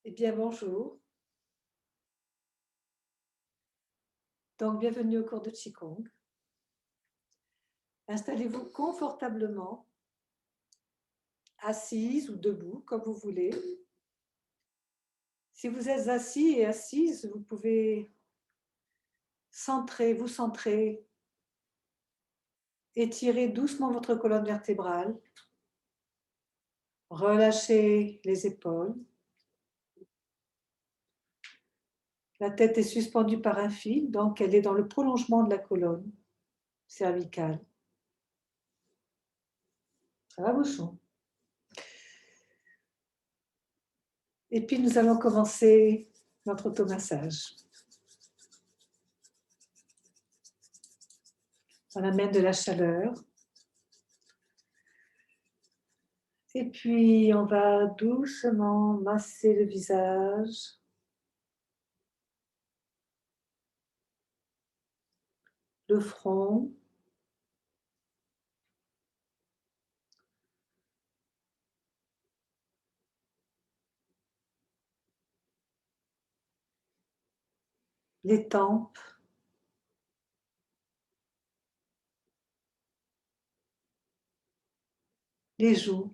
Eh bien, bonjour. Donc, bienvenue au cours de Qigong. Installez-vous confortablement, assise ou debout, comme vous voulez. Si vous êtes assis et assise, vous pouvez vous centrer, étirer doucement votre colonne vertébrale, relâchez les épaules. La tête est suspendue par un fil, donc elle est dans le prolongement de la colonne cervicale. Ça va, bouchon? Et puis, nous allons commencer notre automassage. On amène de la chaleur. Et puis, on va doucement masser le visage, le front, les tempes, les joues,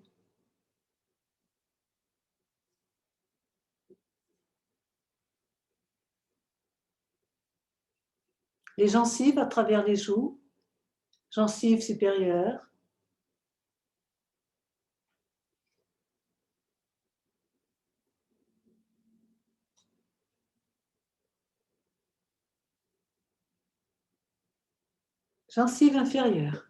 les gencives à travers les joues, gencives supérieures, gencives inférieures.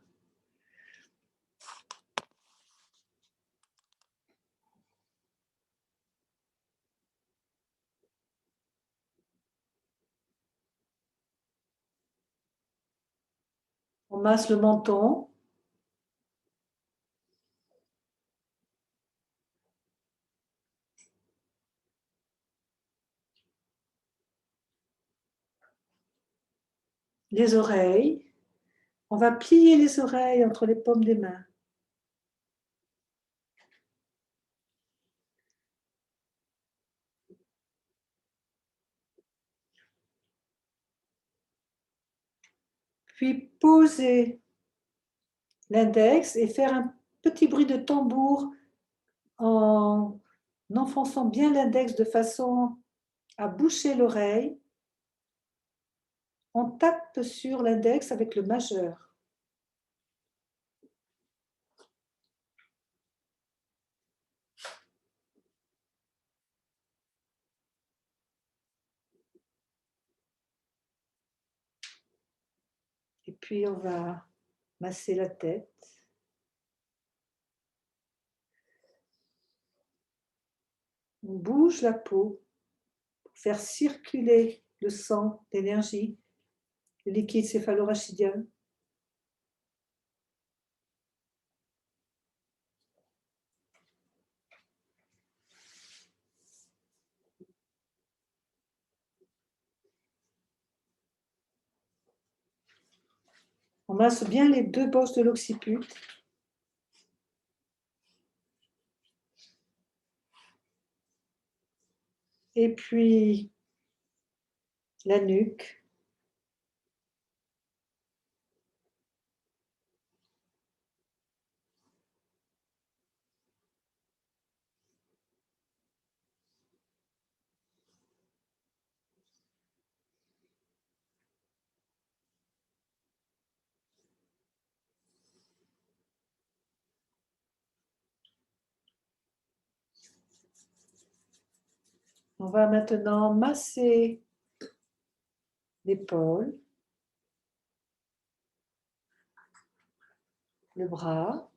On masse le menton, les oreilles. On va plier les oreilles entre les paumes des mains. Puis poser l'index et faire un petit bruit de tambour en enfonçant bien l'index de façon à boucher l'oreille. On tape sur l'index avec le majeur. Et puis on va masser la tête. On bouge la peau pour faire circuler le sang, l'énergie, le liquide céphalorachidien. On masse bien les deux bosses de l'occiput. Et puis la nuque. On va maintenant masser l'épaule, le bras,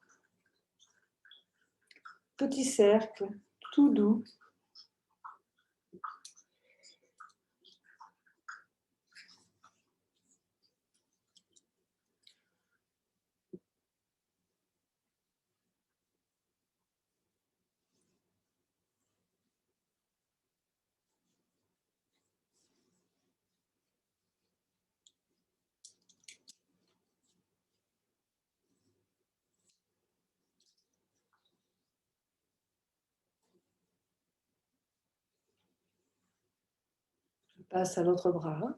petit cercle, tout doux. passe à l'autre bras.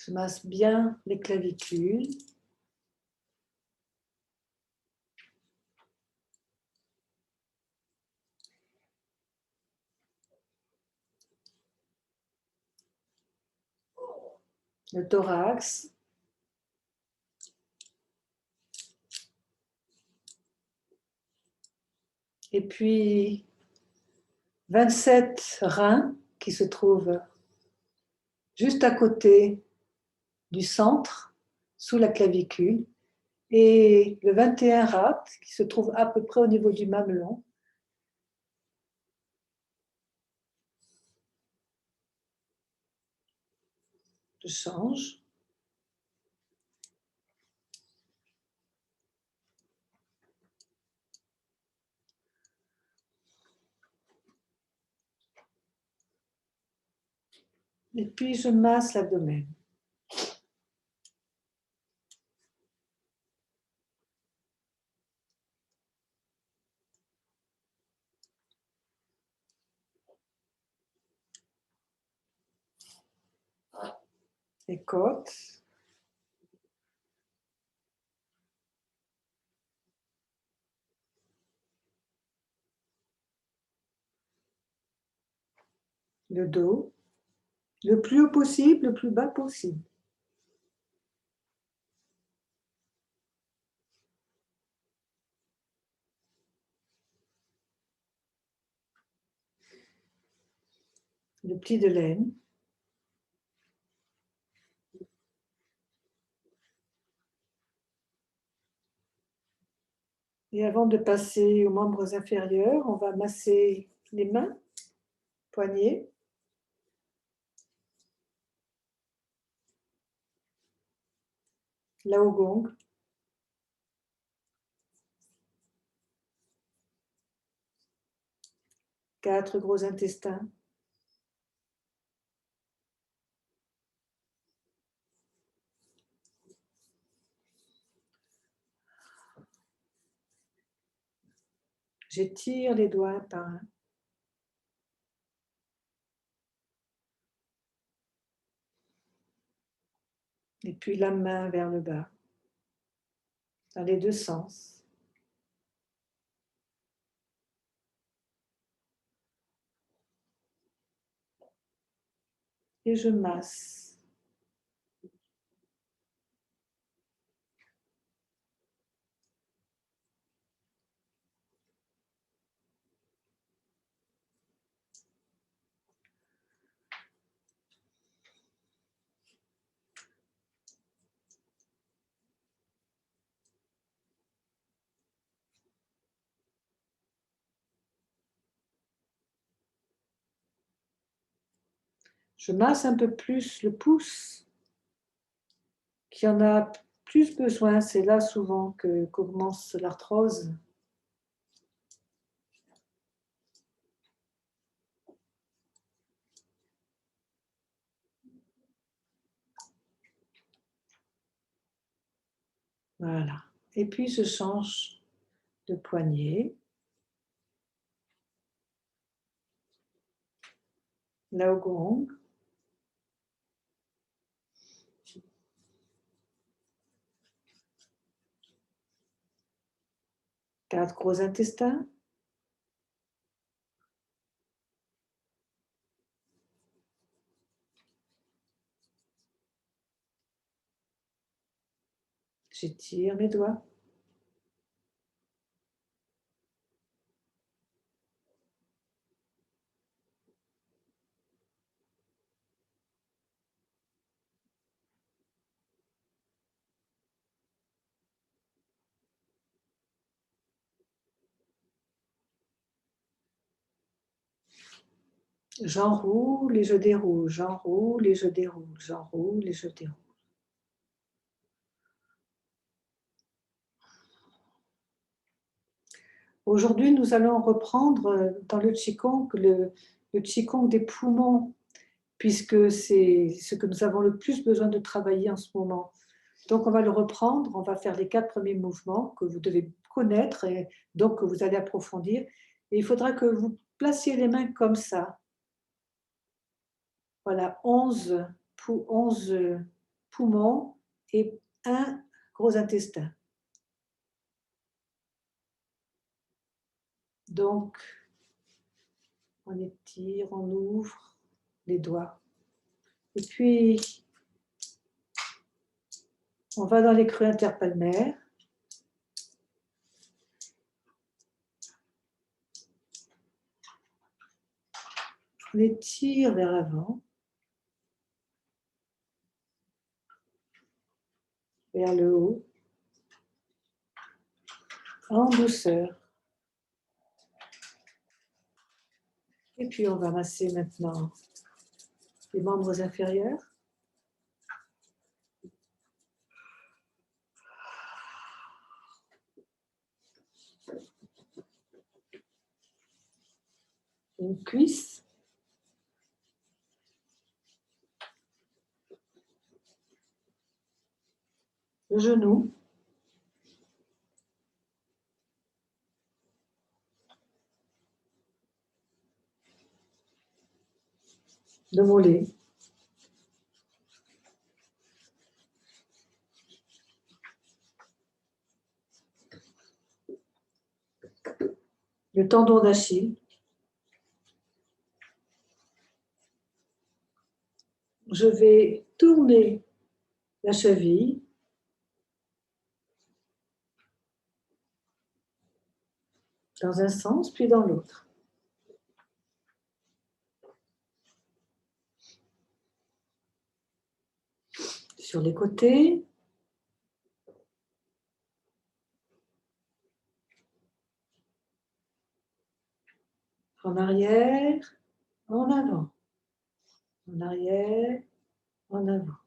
Je masse bien les clavicules. Le thorax. Et puis 27 reins qui se trouvent juste à côté du centre, sous la clavicule, et le 21 rate qui se trouve à peu près au niveau du mamelon. Je change. Et puis je masse l'abdomen. Les côtes. Le dos. Le plus haut possible, le plus bas possible. Le pli de laine. Et avant de passer aux membres inférieurs, on va masser les mains, poignets. Lao Gong. Quatre gros intestins. J'étire les doigts un par un. Et puis la main vers le bas, dans les deux sens. Et je masse. Je masse un peu plus le pouce, qui en a plus besoin. C'est là souvent que commence l'arthrose. Voilà. Et puis je change de poignet. Lao Gong. Quatre gros intestins. J'étire mes doigts. J'enroule et je déroule, j'enroule et je déroule, j'enroule et je déroule. Aujourd'hui, nous allons reprendre dans le Qigong le Qigong des poumons, puisque c'est ce que nous avons le plus besoin de travailler en ce moment. Donc, on va le reprendre, on va faire les 4 premiers mouvements que vous devez connaître et donc que vous allez approfondir. Et il faudra que vous placiez les mains comme ça. Voilà, 11 poumons et un gros intestin. Donc, on étire, on ouvre les doigts. Et puis, on va dans les creux interpalmaires. On étire vers l'avant, vers le haut, en douceur. Et puis, on va masser maintenant les membres inférieurs. Une cuisse. Le genou. Le mollet. Le tendon d'Achille. Je vais tourner la cheville. Dans un sens, puis dans l'autre. Sur les côtés. En arrière, en avant. En arrière, en avant.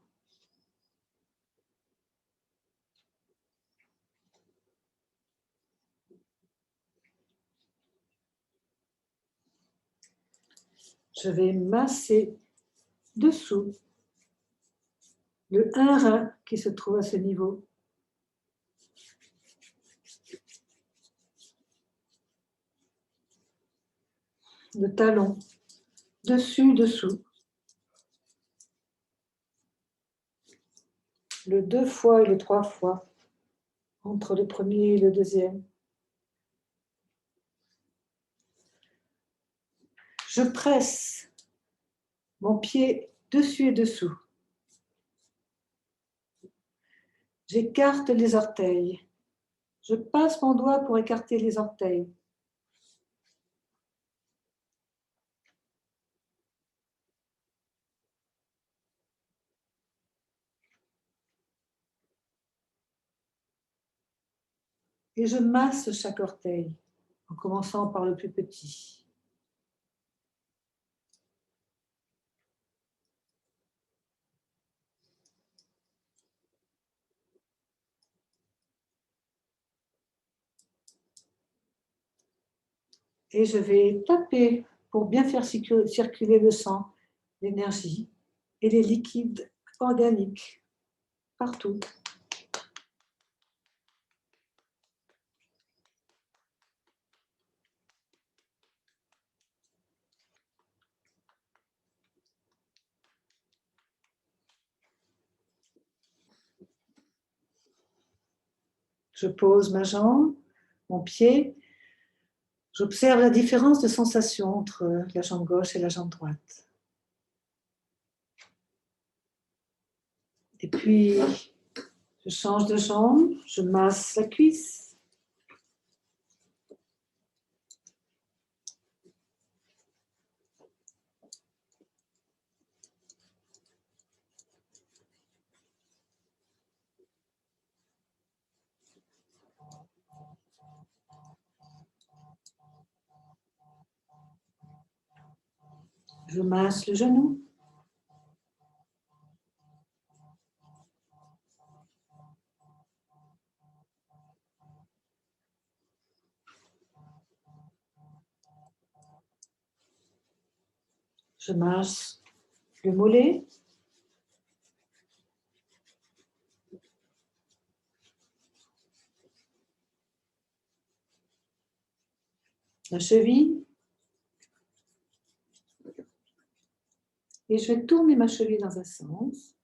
Je vais masser dessous le 1 rein qui se trouve à ce niveau. Le talon, dessus, dessous. Le 2 fois et le 3 fois, entre le premier et le deuxième. Je presse mon pied dessus et dessous. J'écarte les orteils. Je passe mon doigt pour écarter les orteils. Et je masse chaque orteil, en commençant par le plus petit. Et je vais taper pour bien faire circuler le sang, l'énergie et les liquides organiques partout. Je pose ma jambe, mon pied. J'observe la différence de sensation entre la jambe gauche et la jambe droite. Et puis, je change de jambe, je masse la cuisse. Je masse le genou. Je masse le mollet. La cheville. Et je vais tourner ma cheville dans un sens.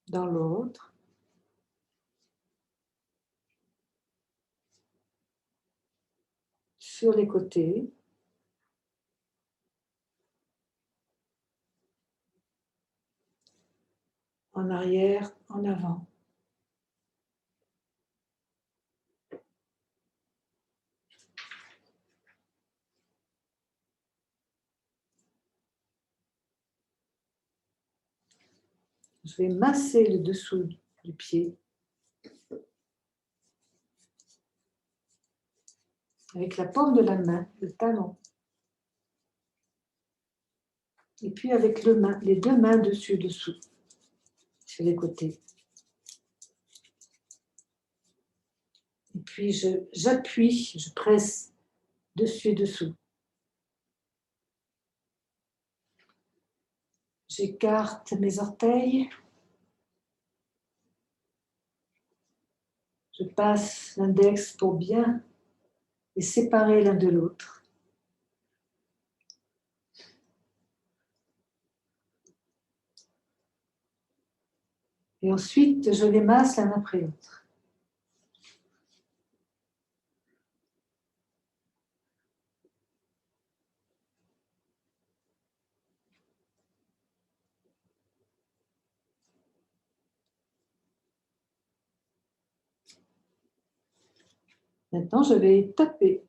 Dans l'autre. Sur les côtés. En arrière, en avant. Je vais masser le dessous du pied avec la paume de la main, le talon. Et puis avec les deux mains dessus-dessous, sur les côtés. Et puis j'appuie, je presse dessus et dessous. J'écarte mes orteils. Je passe l'index pour bien les séparer l'un de l'autre. Et ensuite, je les masse l'un après l'autre. Maintenant, je vais taper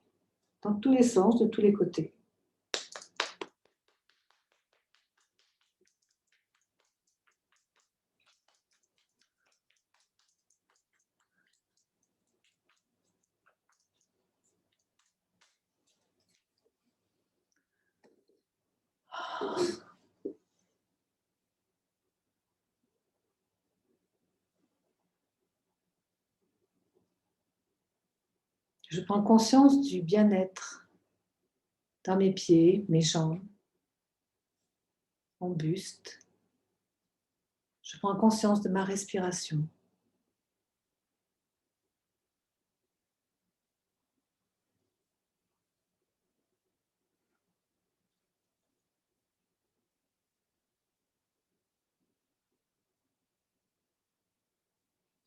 dans tous les sens, de tous les côtés. Je prends conscience du bien-être dans mes pieds, mes jambes, mon buste. Je prends conscience de ma respiration.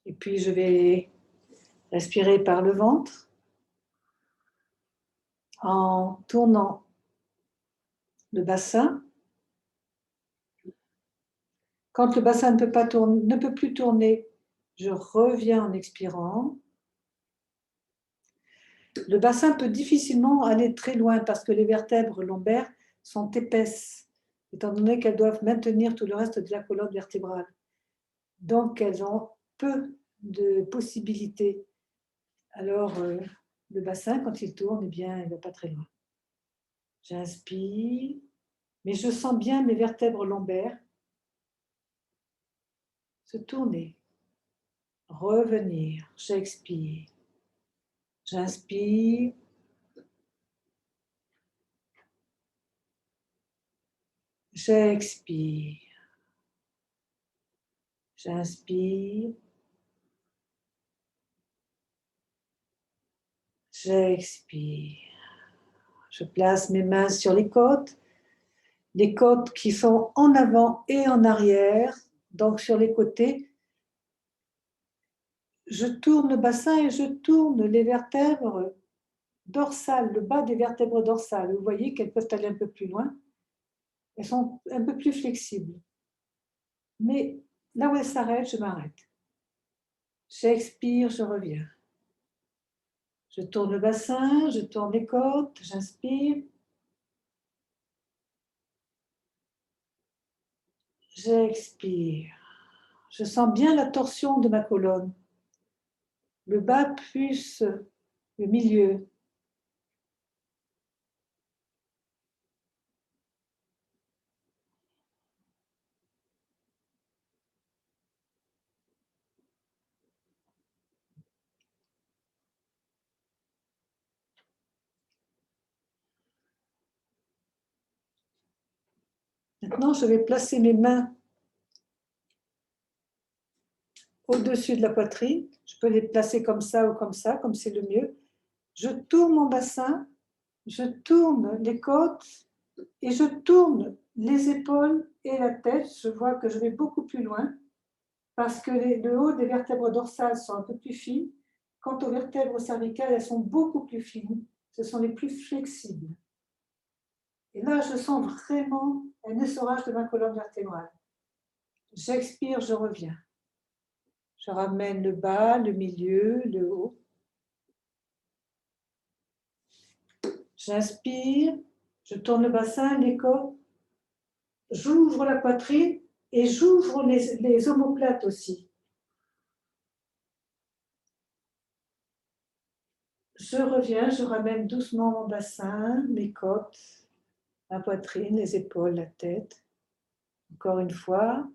Et puis, je vais respirer par le ventre en tournant le bassin. Quand le bassin ne peut plus tourner, je reviens en expirant. Le bassin peut difficilement aller très loin parce que les vertèbres lombaires sont épaisses, étant donné qu'elles doivent maintenir tout le reste de la colonne vertébrale. Donc, elles ont peu de possibilités. Alors, le bassin, quand il tourne, eh bien, il ne va pas très loin. J'inspire, mais je sens bien mes vertèbres lombaires se tourner, revenir. J'expire. J'inspire. J'expire. J'inspire. J'expire. Je place mes mains sur les côtes qui sont en avant et en arrière, donc sur les côtés. Je tourne le bassin et je tourne les vertèbres dorsales, le bas des vertèbres dorsales. Vous voyez qu'elles peuvent aller un peu plus loin. Elles sont un peu plus flexibles. Mais là où elles s'arrêtent, je m'arrête. J'expire, je reviens. Je tourne le bassin, je tourne les côtes, j'inspire. J'expire. Je sens bien la torsion de ma colonne. Le bas plus le milieu. Maintenant, je vais placer mes mains au-dessus de la poitrine. Je peux les placer comme ça ou comme c'est le mieux. Je tourne mon bassin, je tourne les côtes et je tourne les épaules et la tête. Je vois que je vais beaucoup plus loin parce que le haut des vertèbres dorsales sont un peu plus fines. Quant aux vertèbres cervicales, elles sont beaucoup plus fines. Ce sont les plus flexibles. Et là, je sens vraiment un essorage de ma colonne vertébrale. J'expire, je reviens. Je ramène le bas, le milieu, le haut. J'inspire, je tourne le bassin, les côtes. J'ouvre la poitrine et j'ouvre les omoplates aussi. Je reviens, je ramène doucement mon bassin, mes côtes, ma poitrine, les épaules, la tête. Encore une fois.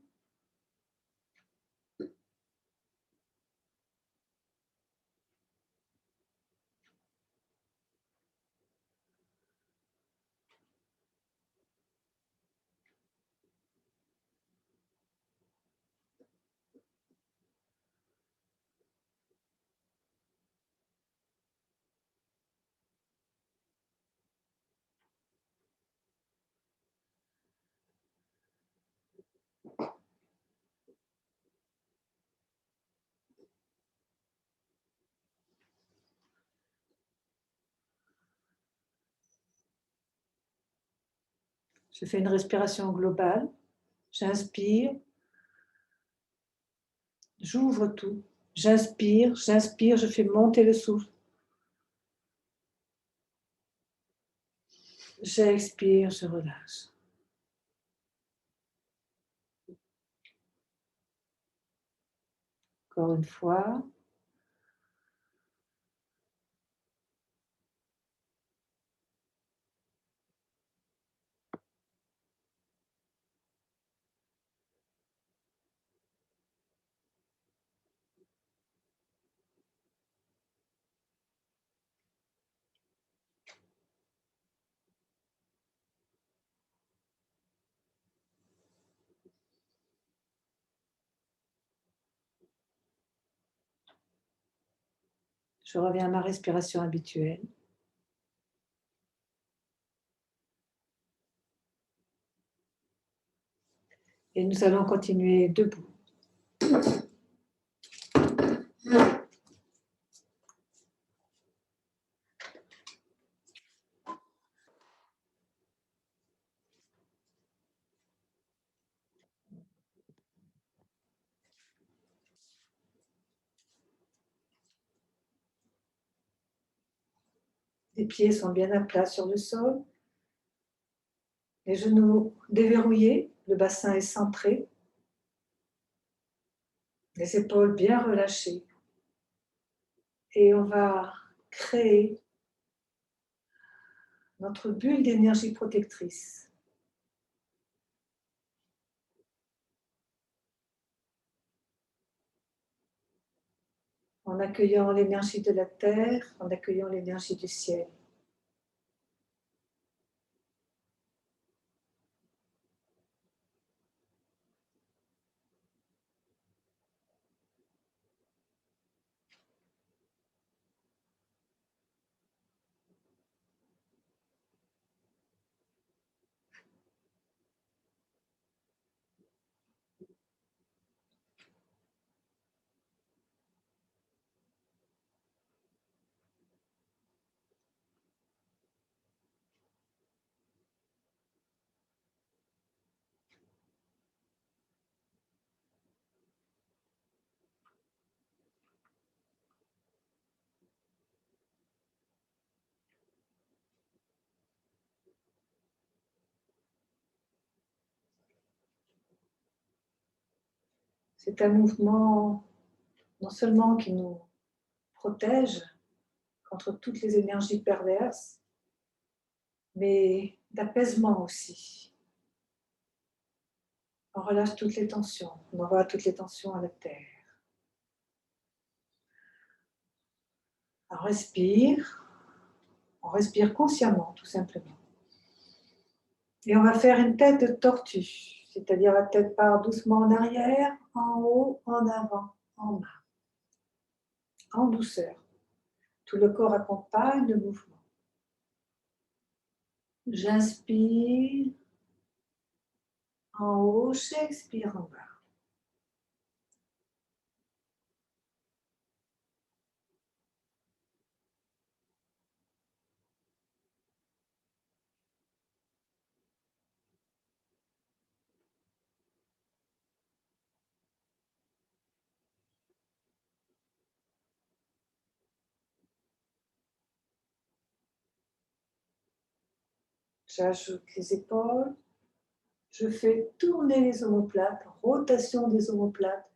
Je fais une respiration globale. J'inspire. J'ouvre tout. J'inspire, j'inspire, je fais monter le souffle. J'expire, je relâche. Encore une fois. Je reviens à ma respiration habituelle. Et nous allons continuer debout. Les pieds sont bien à plat sur le sol. Les genoux déverrouillés, le bassin est centré. Les épaules bien relâchées. Et on va créer notre bulle d'énergie protectrice. En accueillant l'énergie de la terre, en accueillant l'énergie du ciel. C'est un mouvement non seulement qui nous protège contre toutes les énergies perverses, mais d'apaisement aussi. On relâche toutes les tensions, on envoie toutes les tensions à la terre. On respire consciemment, tout simplement. Et on va faire une tête de tortue, c'est-à-dire la tête part doucement en arrière, en haut, en avant, en bas, en douceur. Tout le corps accompagne le mouvement. J'inspire en haut, j'expire en bas. J'ajoute les épaules. Je fais tourner les omoplates, rotation des omoplates,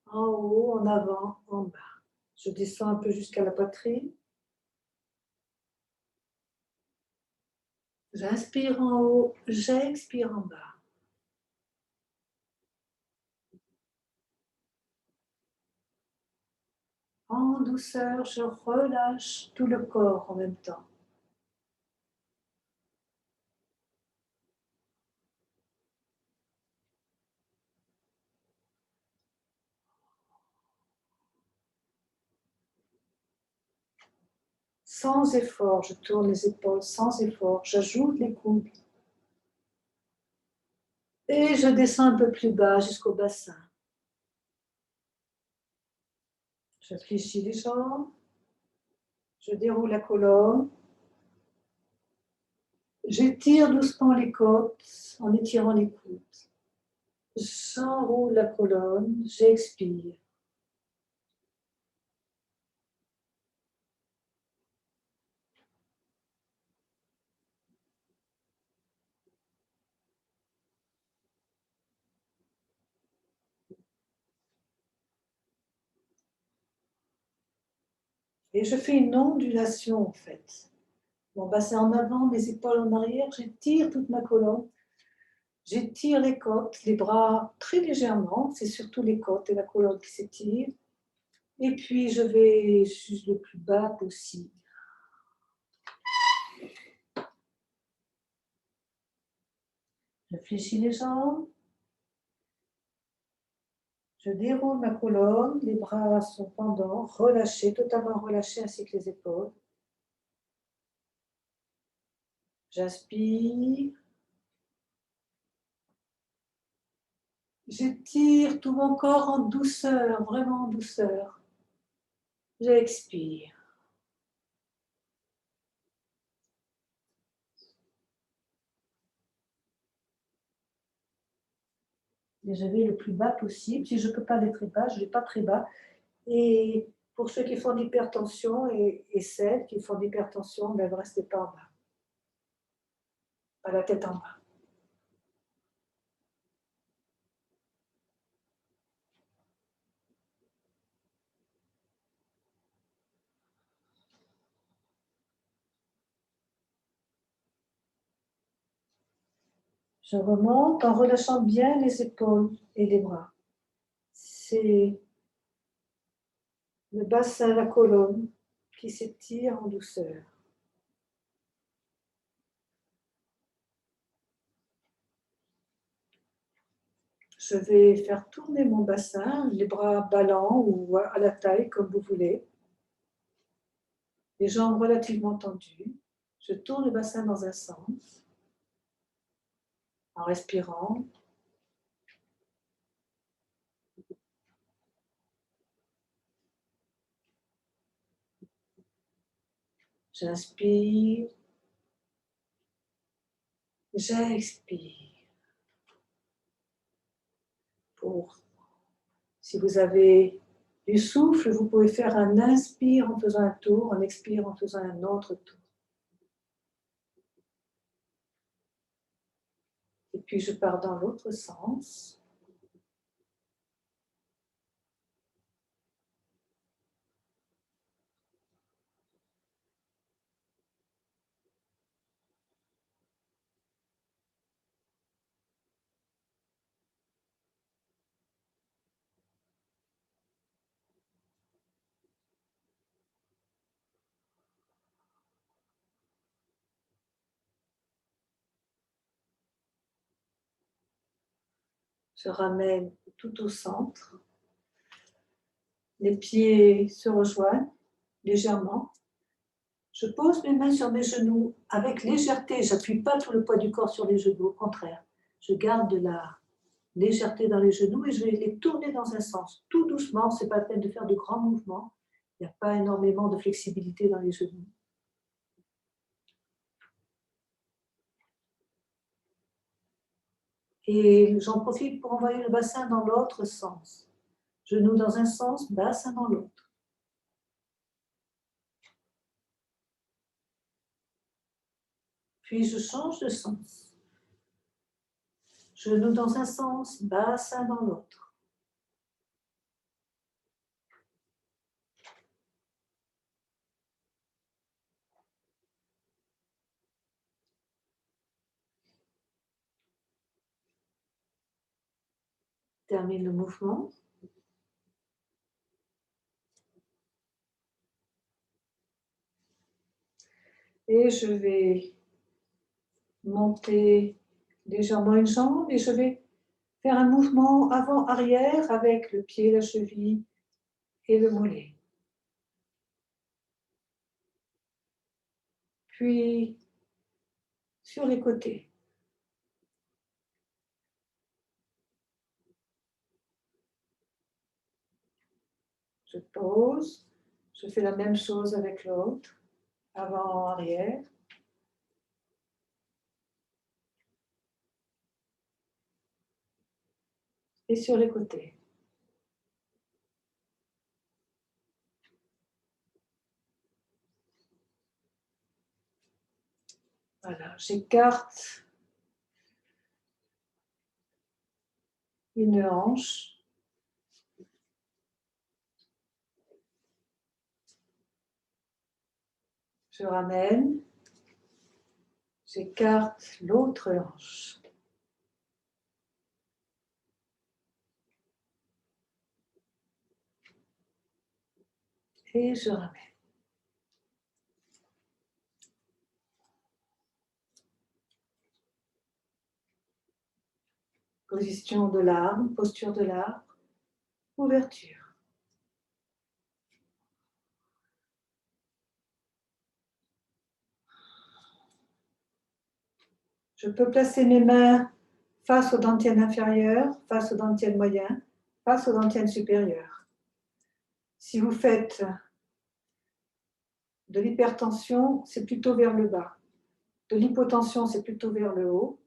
en haut, en avant, en bas. Je descends un peu jusqu'à la poitrine. J'inspire en haut, j'expire en bas. En douceur, je relâche tout le corps en même temps. Sans effort, je tourne les épaules sans effort, j'ajoute les coudes. Et je descends un peu plus bas jusqu'au bassin. Je fléchis les jambes, je déroule la colonne, j'étire doucement les côtes en étirant les coudes. J'enroule la colonne, j'expire. Et je fais une ondulation en fait. Mon bassin en avant, mes épaules en arrière, j'étire toute ma colonne. J'étire les côtes, les bras très légèrement, c'est surtout les côtes et la colonne qui s'étirent. Et puis je vais juste le plus bas possible. Je fléchis les jambes. Je déroule ma colonne, les bras sont pendants, relâchés, totalement relâchés ainsi que les épaules. J'inspire. J'étire tout mon corps en douceur, vraiment en douceur. J'expire. Et je vais le plus bas possible. Si je ne peux pas aller très bas, je ne vais pas très bas. Et pour ceux qui font l'hypertension et celles qui font l'hypertension, ben, ne restez pas en bas. Pas la tête en bas. Je remonte en relâchant bien les épaules et les bras. C'est le bassin, la colonne qui s'étire en douceur. Je vais faire tourner mon bassin, les bras ballants ou à la taille, comme vous voulez. Les jambes relativement tendues. Je tourne le bassin dans un sens en respirant. J'inspire. J'expire. Si vous avez du souffle, vous pouvez faire un inspire en faisant un tour, un expire en faisant un autre tour. Et puis je pars dans l'autre sens. Je ramène tout au centre. Les pieds se rejoignent légèrement. Je pose mes mains sur mes genoux avec légèreté. Je n'appuie pas tout le poids du corps sur les genoux, au contraire. Je garde de la légèreté dans les genoux et je vais les tourner dans un sens. Tout doucement, ce n'est pas la peine de faire de grands mouvements. Il n'y a pas énormément de flexibilité dans les genoux. Et j'en profite pour envoyer le bassin dans l'autre sens. Genoux dans un sens, bassin dans l'autre. Puis je change de sens. Genoux dans un sens, bassin dans l'autre. Termine le mouvement. Et je vais monter légèrement une jambe et je vais faire un mouvement avant-arrière avec le pied, la cheville et le mollet. Puis sur les côtés. Je pose, je fais la même chose avec l'autre, avant-arrière. Et sur les côtés. Voilà, j'écarte une hanche. Je ramène, j'écarte l'autre hanche. Et je ramène. Position de l'arbre, posture de l'arbre, ouverture. Je peux placer mes mains face aux dentelles inférieures, face aux dentelles moyennes, face aux dentelles supérieures. Si vous faites de l'hypertension, c'est plutôt vers le bas. De l'hypotension, c'est plutôt vers le haut.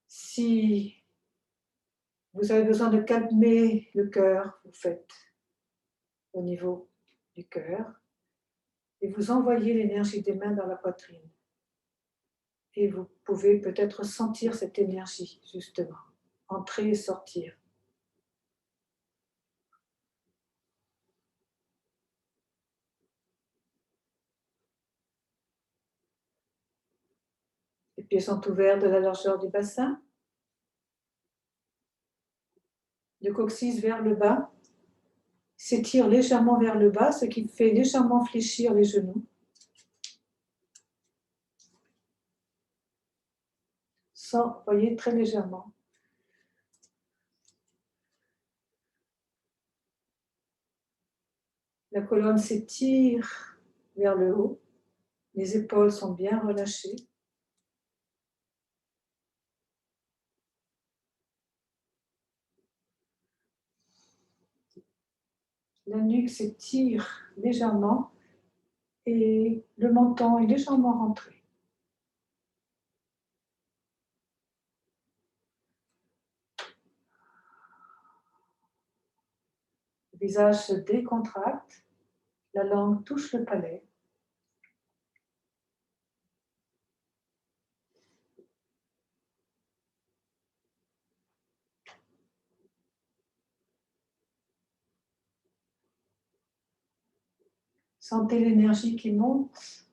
Si vous avez besoin de calmer le cœur, vous faites au niveau du cœur et vous envoyez l'énergie des mains dans la poitrine. Et vous pouvez peut-être sentir cette énergie, justement, entrer et sortir. Les pieds sont ouverts de la largeur du bassin. Le coccyx vers le bas s'étire légèrement vers le bas, ce qui fait légèrement fléchir les genoux. Sans, voyez, très légèrement. La colonne s'étire vers le haut. Les épaules sont bien relâchées. La nuque s'étire légèrement et le menton est légèrement rentré. Le visage se décontracte, la langue touche le palais. Sentez l'énergie qui monte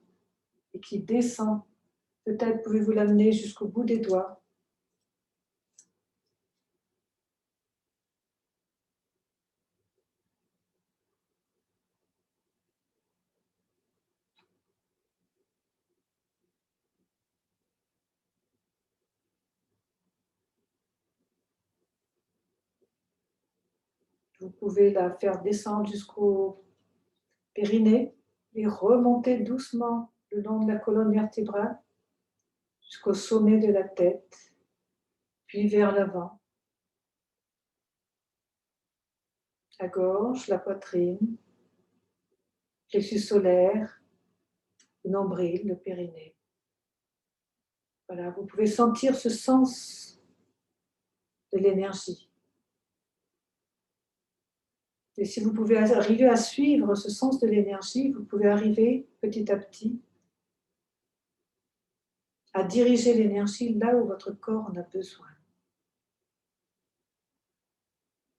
et qui descend. Peut-être pouvez-vous l'amener jusqu'au bout des doigts. Vous pouvez la faire descendre jusqu'au périnée et remonter doucement le long de la colonne vertébrale jusqu'au sommet de la tête, puis vers l'avant. La gorge, la poitrine, plexus solaire, le nombril, le périnée. Voilà, vous pouvez sentir ce sens de l'énergie. Et si vous pouvez arriver à suivre ce sens de l'énergie, vous pouvez arriver petit à petit à diriger l'énergie là où votre corps en a besoin.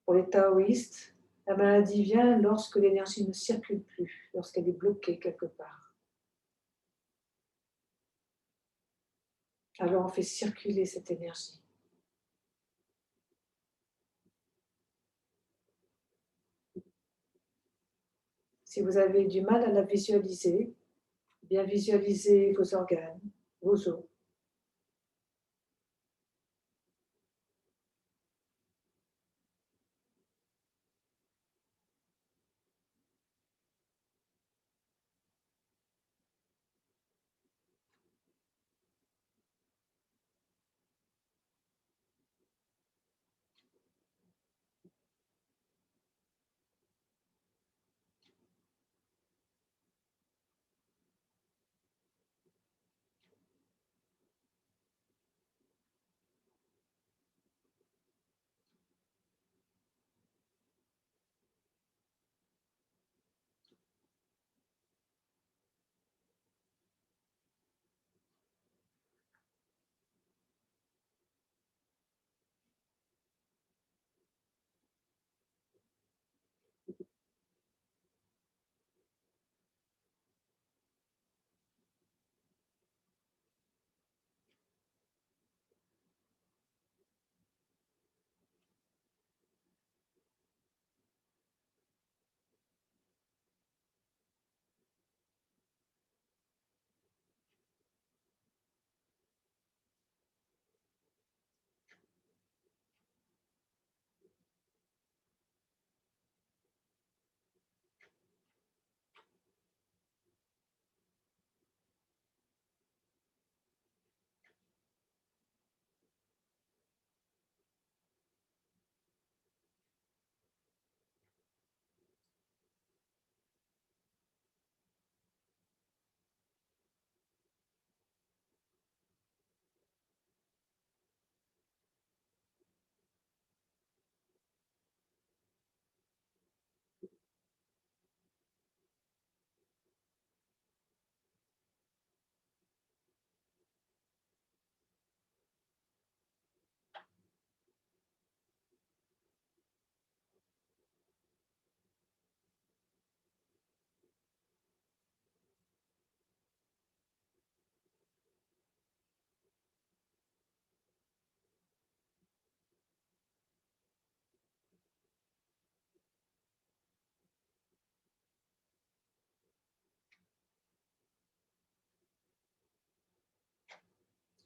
Pour les taoïstes, la maladie vient lorsque l'énergie ne circule plus, lorsqu'elle est bloquée quelque part. Alors on fait circuler cette énergie. Si vous avez du mal à la visualiser, bien visualisez vos organes, vos os.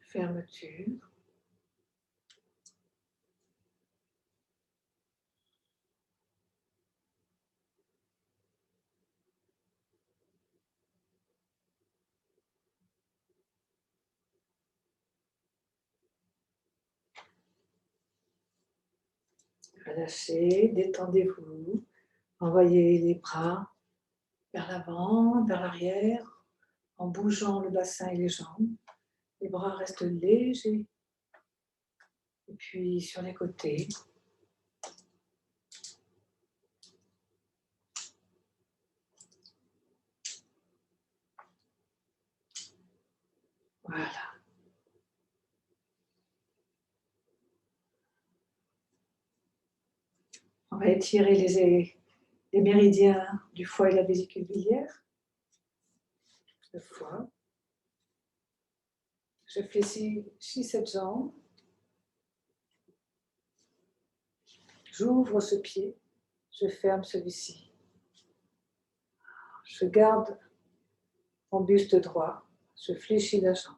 Fermeture. Relâchez, détendez-vous. Envoyez les bras vers l'avant, vers l'arrière, en bougeant le bassin et les jambes. Les bras restent légers. Et puis sur les côtés. Voilà. On va étirer les méridiens du foie et de la vésicule biliaire. Le foie. Je fléchis cette jambe. J'ouvre ce pied. Je ferme celui-ci. Je garde mon buste droit. Je fléchis la jambe.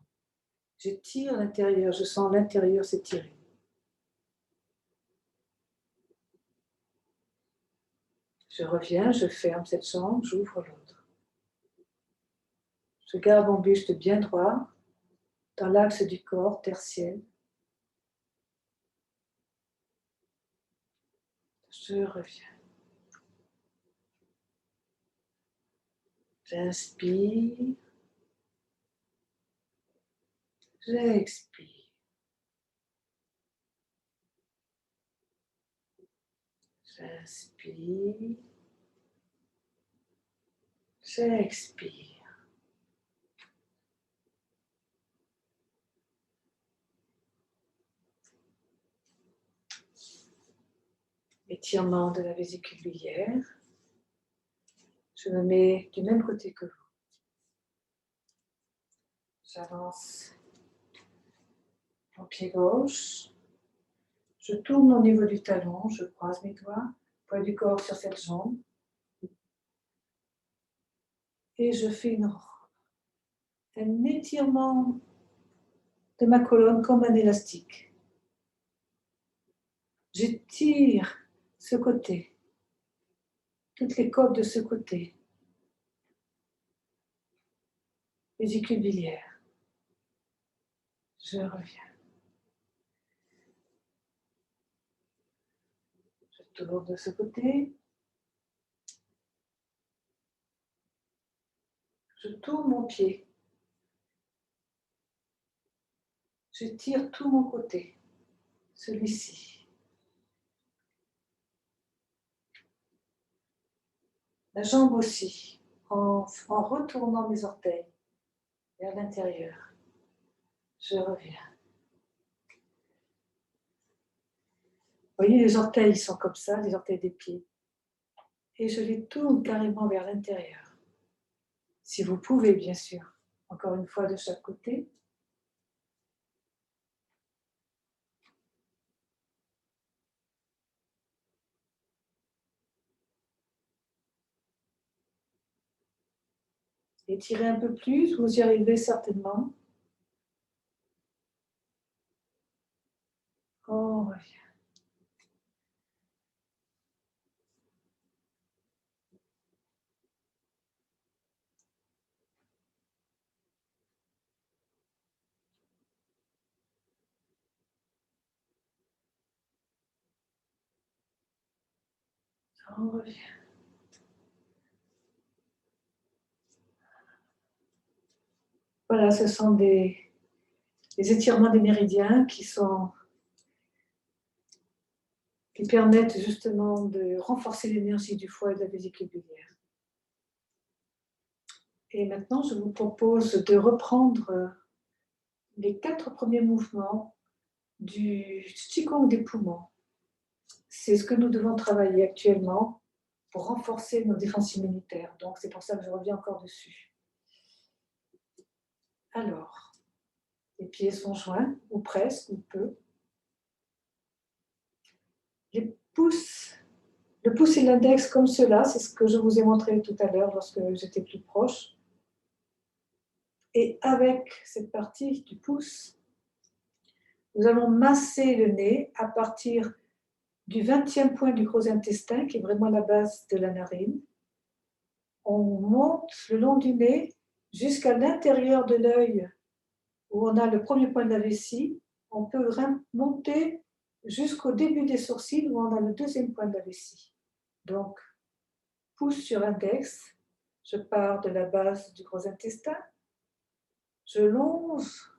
Je tire l'intérieur. Je sens l'intérieur s'étirer. Je reviens, je ferme cette jambe, j'ouvre l'autre. Je garde mon buste bien droit dans l'axe du corps, terre-ciel. Je reviens. J'inspire. J'expire. J'inspire. J'expire. Étirement de la vésicule biliaire. Je me mets du même côté que vous. J'avance mon pied gauche. Je tourne au niveau du talon, je croise mes doigts, poids du corps sur cette jambe. Et je fais un étirement de ma colonne comme un élastique. J'étire ce côté, toutes les côtes de ce côté. Vésicule biliaire. Je reviens. Je tourne de ce côté. Je tourne mon pied. Je tire tout mon côté, celui-ci. La jambe aussi, en retournant mes orteils vers l'intérieur. Je reviens. Vous voyez, les orteils ils sont comme ça, les orteils des pieds. Et je les tourne carrément vers l'intérieur. Si vous pouvez, bien sûr. Encore une fois de chaque côté. Étirez un peu plus, vous y arrivez certainement. On revient. On revient. Voilà, ce sont des étirements des méridiens qui permettent justement de renforcer l'énergie du foie et de la vésicule biliaire. Et maintenant, je vous propose de reprendre les 4 premiers mouvements du Qigong des poumons. C'est ce que nous devons travailler actuellement pour renforcer nos défenses immunitaires. Donc, c'est pour ça que je reviens encore dessus. Alors, les pieds sont joints, ou presque, ou peu. Le pouce et l'index comme cela, c'est ce que je vous ai montré tout à l'heure lorsque j'étais plus proche. Et avec cette partie du pouce, nous allons masser le nez à partir du 20e point du gros intestin, qui est vraiment la base de la narine. On monte le long du nez jusqu'à l'intérieur de l'œil, où on a le premier point de la vessie. On peut monter jusqu'au début des sourcils, où on a le deuxième point de la vessie. Donc, pouce sur index, je pars de la base du gros intestin, je longe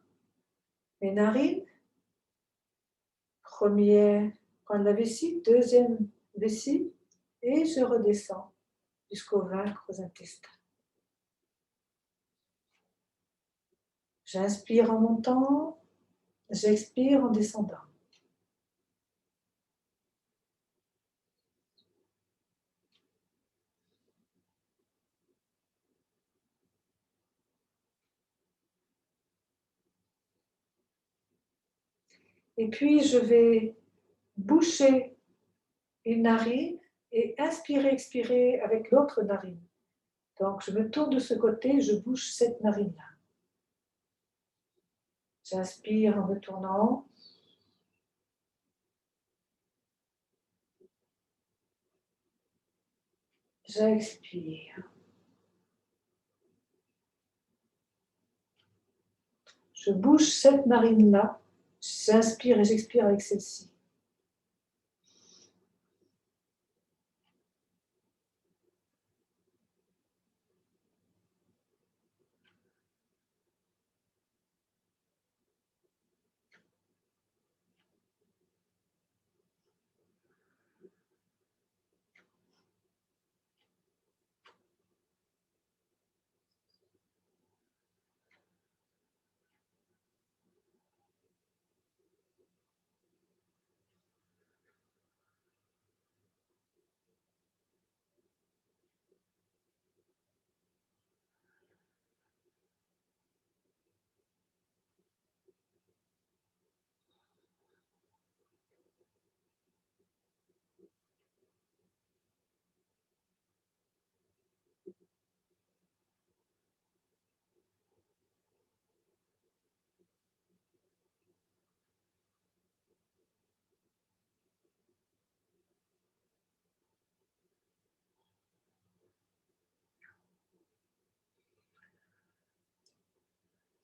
mes narines, premier point de la vessie, deuxième vessie, et je redescends jusqu'au 20 gros intestin. J'inspire en montant, j'expire en descendant. Et puis, je vais boucher une narine et inspirer, expirer avec l'autre narine. Donc, je me tourne de ce côté, je bouche cette narine-là. J'inspire en me tournant. J'expire. Je bouge cette narine-là. J'inspire et j'expire avec celle-ci.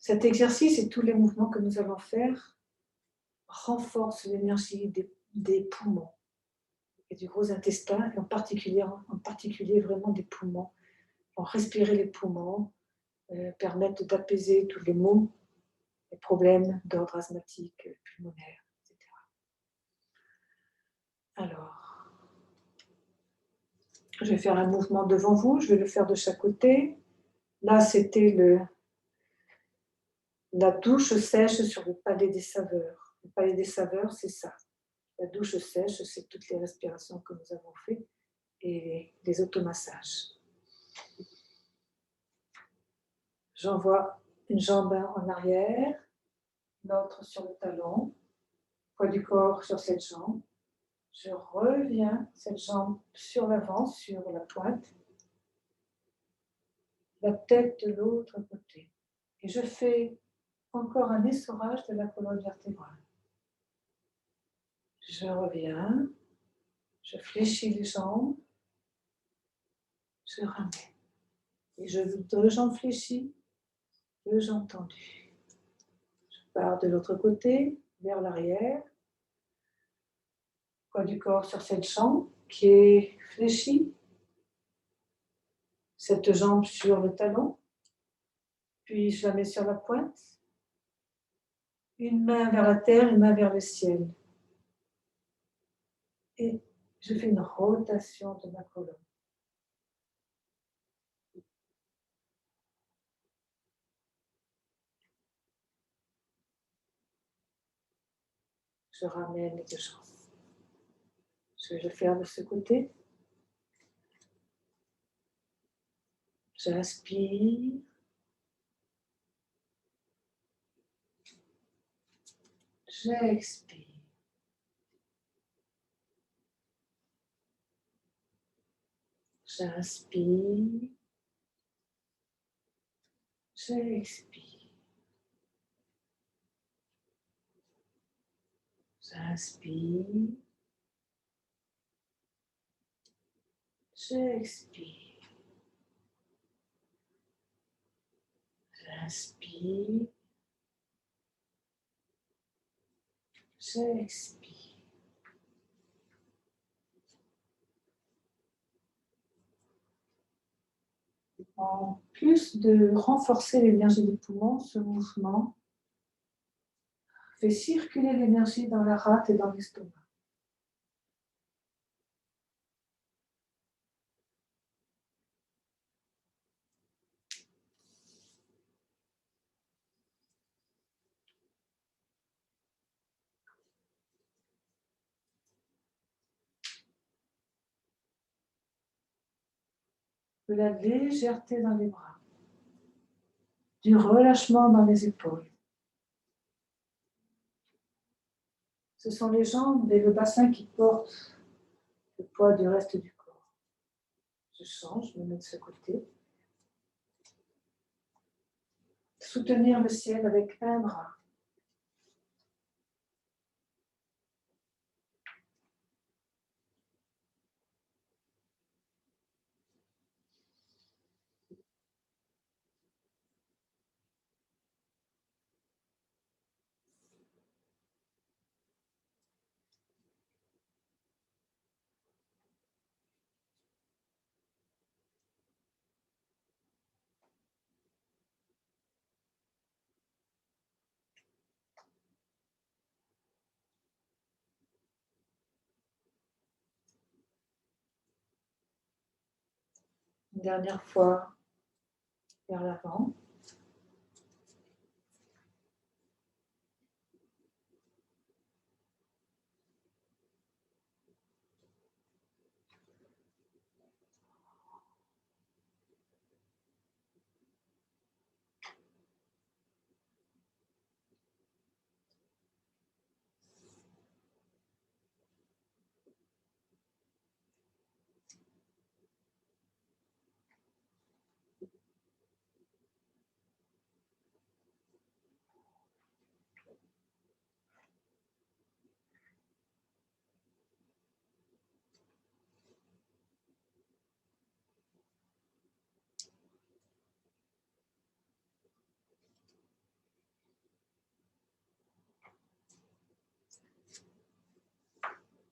Cet exercice et tous les mouvements que nous allons faire renforcent l'énergie des poumons et du gros intestin, et en particulier vraiment des poumons. En respirer les poumons permettent d'apaiser tous les maux, les problèmes d'ordre asthmatique, pulmonaire, etc. Alors, je vais faire un mouvement devant vous, je vais le faire de chaque côté. Là, c'était la douche sèche sur le palais des saveurs. Le palais des saveurs, c'est ça. La douche sèche, c'est toutes les respirations que nous avons faites et les automassages. J'envoie une jambe en arrière, l'autre sur le talon, poids du corps sur cette jambe. Je reviens cette jambe sur l'avant, sur la pointe, la tête de l'autre côté. Et je fais encore un essorage de la colonne vertébrale. Je reviens, je fléchis les jambes, je ramène. Et je deux jambes fléchies, deux jambes tendues. Je pars de l'autre côté, vers l'arrière. Poids du corps sur cette jambe qui est fléchie. Cette jambe sur le talon. Puis je la mets sur la pointe. Une main vers la terre, une main vers le ciel. Et je fais une rotation de ma colonne. Je ramène les deux jambes. Je vais le faire de ce côté. J'inspire. J'expire. J'inspire. J'expire. J'inspire. J'expire. J'inspire. J'expire. En plus de renforcer l'énergie des poumons, ce mouvement fait circuler l'énergie dans la rate et dans l'estomac. De la légèreté dans les bras, du relâchement dans les épaules. Ce sont les jambes et le bassin qui portent le poids du reste du corps. Je change, je me mets de ce côté. Soutenir le ciel avec un bras. Dernière fois, vers l'avant.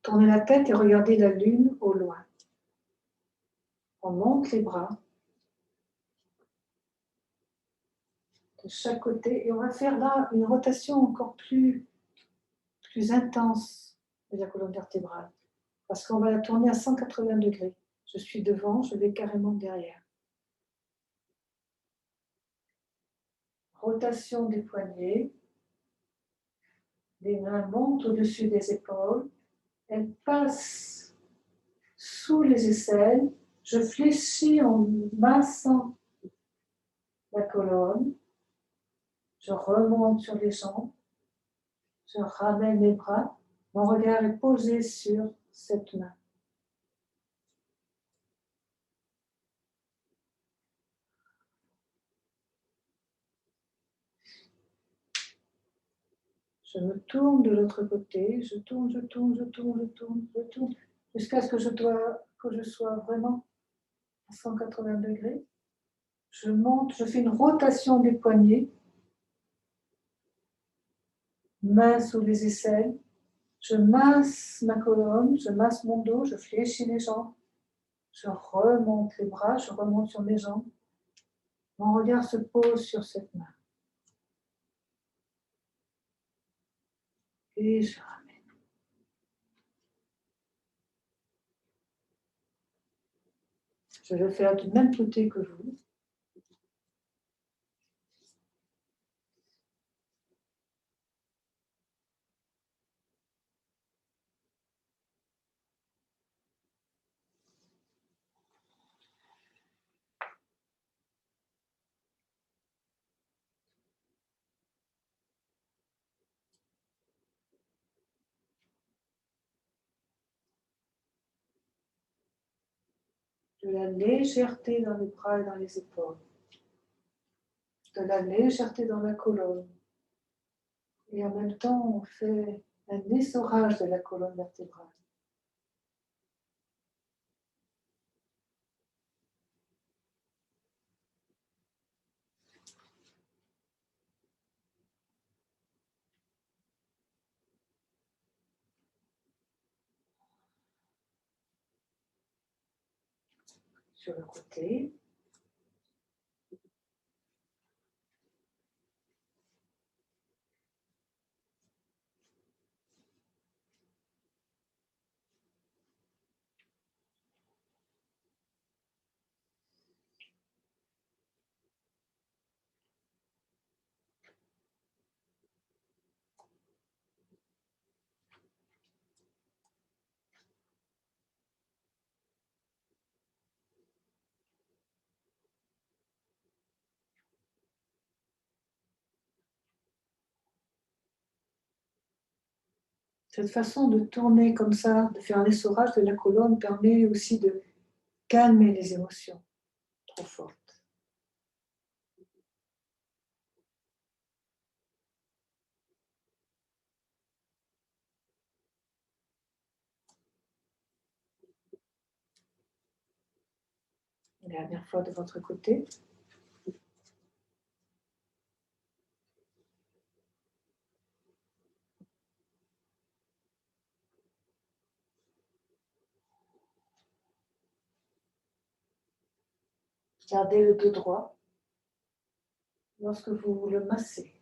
Tournez la tête et regardez la lune au loin. On monte les bras de chaque côté et on va faire là une rotation encore plus intense de la colonne vertébrale parce qu'on va la tourner à 180 degrés. Je suis devant, je vais carrément derrière. Rotation des poignets. Les mains montent au-dessus des épaules. Elles passent sous les aisselles. Je fléchis en massant la colonne. Je remonte sur les jambes. Je ramène les bras. Mon regard est posé sur cette main. Je me tourne de l'autre côté. Je tourne, jusqu'à ce que je sois vraiment à 180 degrés. Je monte, je fais une rotation des poignets. Mains sous les aisselles. Je masse ma colonne, je masse mon dos, je fléchis les jambes. Je remonte les bras, je remonte sur mes jambes. Mon regard se pose sur cette main. Et je ramène. Je vais faire du même côté que vous. De la légèreté dans les bras et dans les épaules. De la légèreté dans la colonne. Et en même temps, on fait un essorage de la colonne vertébrale. Sur le côté. Cette façon de tourner comme ça, de faire un essorage de la colonne, permet aussi de calmer les émotions trop fortes. La dernière fois de votre côté. Gardez le dos droit lorsque vous le massez.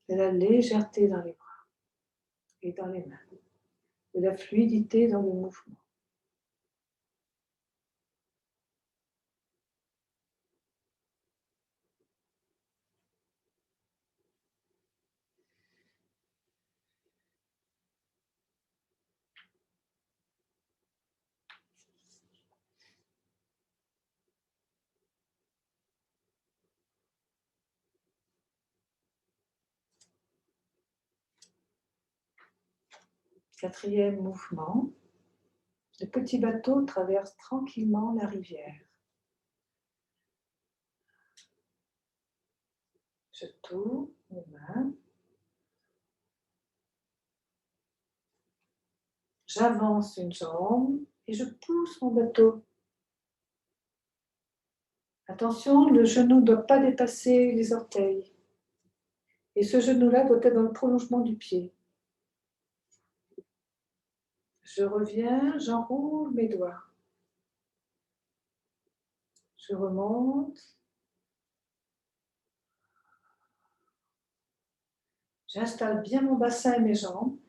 De la légèreté dans les bras et dans les mains. De la fluidité dans le mouvement. Quatrième mouvement. Le petit bateau traverse tranquillement la rivière. Je tourne mes mains. J'avance une jambe et je pousse mon bateau. Attention, le genou ne doit pas dépasser les orteils. Et ce genou-là doit être dans le prolongement du pied. Je reviens, j'enroule mes doigts. Je remonte. J'installe bien mon bassin et mes jambes.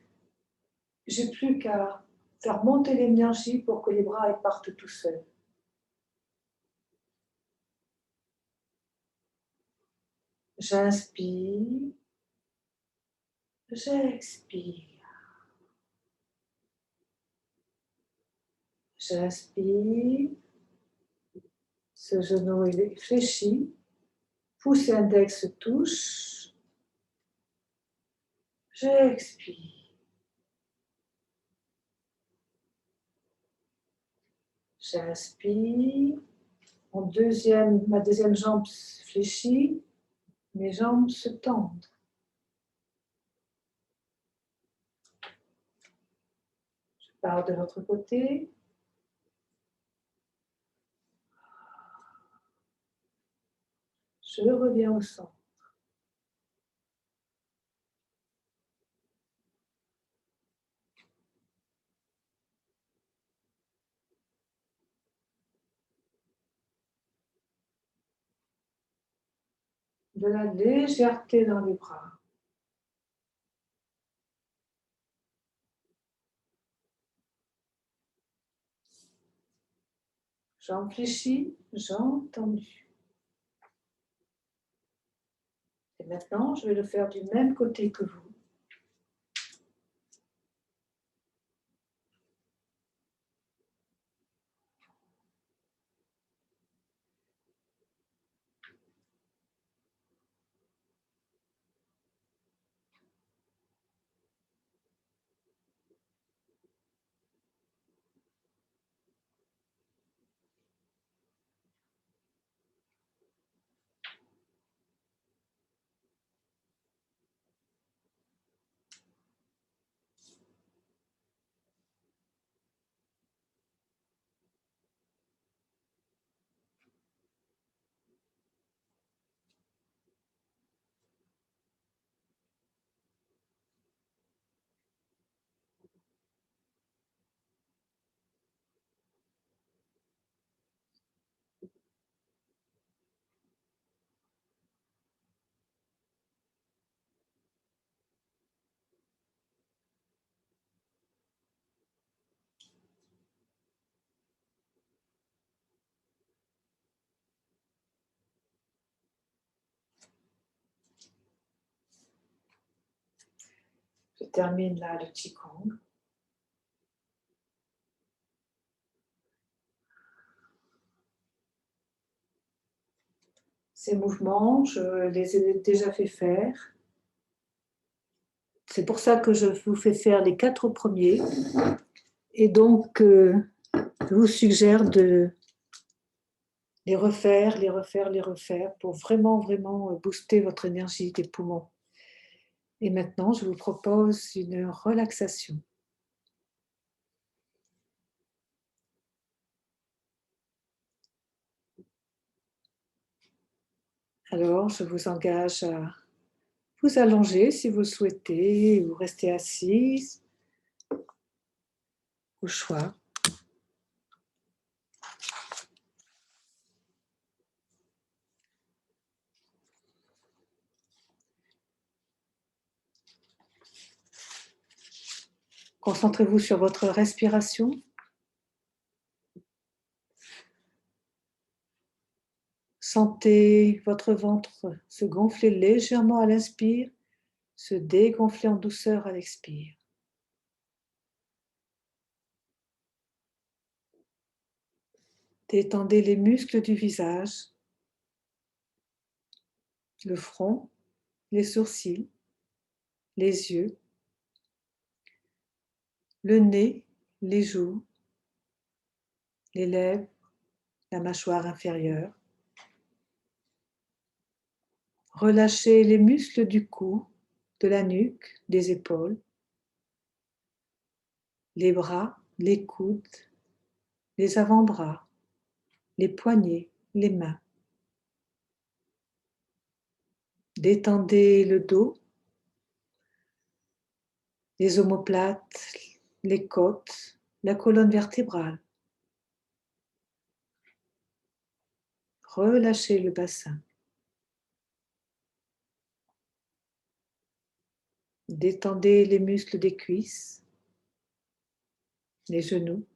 J'ai plus qu'à faire monter l'énergie pour que les bras partent tout seuls. J'inspire. J'expire. J'inspire. Ce genou est fléchi. Pouce et index se touchent. J'expire. J'inspire. Ma deuxième jambe se fléchit. Mes jambes se tendent. Je pars de l'autre côté. Je reviens au centre. De la légèreté dans les bras. Jambes fléchies, jambes tendues. Et maintenant, je vais le faire du même côté que vous. Je termine là le Qigong. Ces mouvements, je les ai déjà fait faire. C'est pour ça que je vous fais faire les 4 premiers. Et donc, je vous suggère de les refaire, les refaire, les refaire pour vraiment, vraiment booster votre énergie des poumons. Et maintenant, je vous propose une relaxation. Alors, je vous engage à vous allonger si vous le souhaitez, ou rester assise, au choix. Concentrez-vous sur votre respiration. Sentez votre ventre se gonfler légèrement à l'inspire, se dégonfler en douceur à l'expire. Détendez les muscles du visage, le front, les sourcils, les yeux. le nez, les joues, les lèvres, la mâchoire inférieure. Relâchez les muscles du cou, de la nuque, des épaules, les bras, les coudes, les avant-bras, les poignets, les mains. Détendez le dos, les omoplates, les côtes, la colonne vertébrale. Relâchez le bassin. Détendez les muscles des cuisses, les genoux,